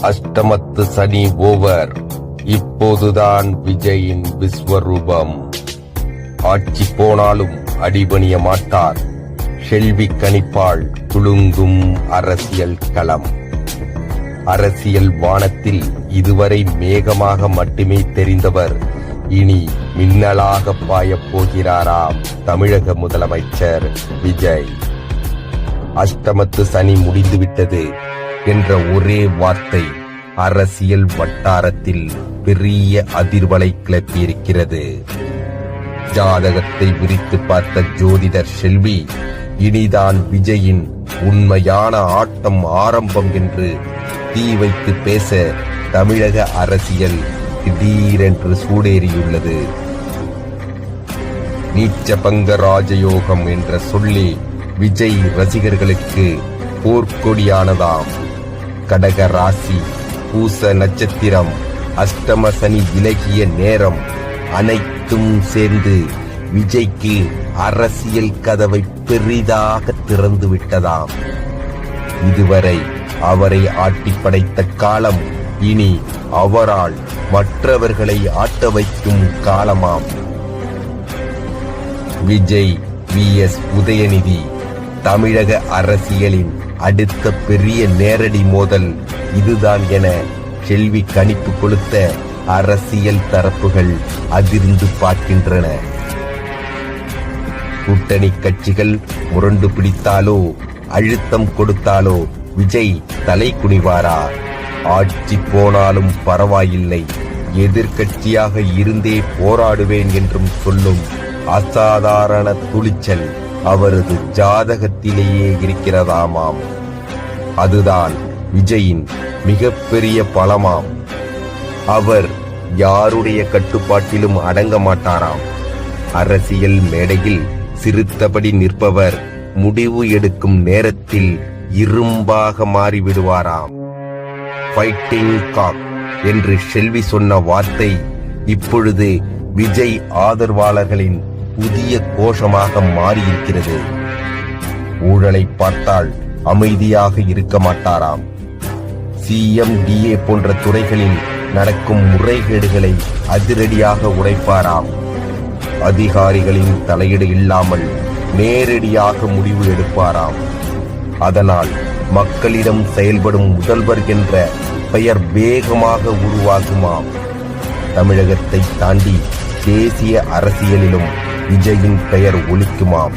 அஷ்டமத்து சனி ஓவர். இப்போதுதான் விஜயின் விஸ்வரூபம். ஆட்சி போனாலும் அடிபணிய மாட்டார். செல்வி கணிப்பாள் துளுங்கும் அரசியல் களம். அரசியல் வானத்தில் இதுவரை மேகமாக மட்டுமே தெரிந்தவர் இனி மின்னலாக பாயப் போகிறாராம் தமிழக முதலமைச்சர் விஜய். அஷ்டமத்து சனி முடிந்துவிட்டது என்ற ஒரே வார்த்தை அரசியல் வட்டாரத்தில் பெரிய அதிர்வலை கிளப்பியிருக்கிறது. ஜாதகத்தை விரித்து பார்த்த ஜோதிடர் செல்வி இனிதான் விஜயின் உண்மையான ஆட்டம் ஆரம்பம் என்று தீ வைத்து பேச தமிழக அரசியல் திடீரென்று சூடேறியுள்ளது. நீச்சபங்க ராஜயோகம் என்ற சொல்லி விஜய் ரசிகர்களுக்கு போர்க்கொடியானதாம். கடக ராசி, பூச நட்சத்திரம், அஷ்டம சனி விலகிய நேரம் அனைத்தும் சேர்ந்து விஜய்க்கு அரசியல் கதவை பெரிதாக திறந்து விட்டதாம். இதுவரை அவரை ஆட்டி படைத்த காலம் இனி அவரால் மற்றவர்களை ஆட்ட வைக்கும் காலமாம். விஜய் vs உதயநிதி தமிழக அரசியலின் அடுத்த பெரிய நேரடி மோதல் இதுதான் என செல்வி கணிப்பு கொடுத்த அரசியல் தரப்புகள் அதிர்ந்து பார்க்கின்றன. கூட்டணி கட்சிகள் முரண்டு பிடித்தாலோ அழுத்தம் கொடுத்தாலோ விஜய் தலை குனிவாரா? ஆட்சி போனாலும் பரவாயில்லை, எதிர்கட்சியாக இருந்தே போராடுவேன் என்றும் சொல்லும் அசாதாரண துணிச்சல் அவரது ஜாதகத்திலேயே இருக்கிறதாமாம். அதுதான் விஜயின் மிகப்பெரிய பலமாம். அவர் யாருடைய கட்டுப்பாட்டிலும் அடங்க மாட்டாராம். அரசியல் மேடையில் சிறுத்தபடி நிற்பவர் முடிவு எடுக்கும் நேரத்தில் இரும்பாக மாறிவிடுவாராம். ஃபைட்டிங் காக் என்று செல்வி சொன்ன வார்த்தை இப்பொழுது விஜய் ஆதரவாளர்களின் புதிய கோஷமாக மாறியிருக்கிறது. ஊழலை பார்த்தால் அமைதியாக இருக்க மாட்டாராம். CMDA போன்ற துறைகளில் நடக்கும் முறைகேடுகளை அதிரடியாக உடைப்பாராம். அதிகாரிகளின் தலையீடு இல்லாமல் நேரடியாக முடிவு எடுப்பாராம். அதனால் மக்களிடம் செயல்படும் முதல்வர் என்ற பெயர் வேகமாக உருவாகுமாம். தமிழகத்தை தாண்டி தேசிய அரசியலிலும் விஜயின் பெயர் ஒலிக்குமாம்.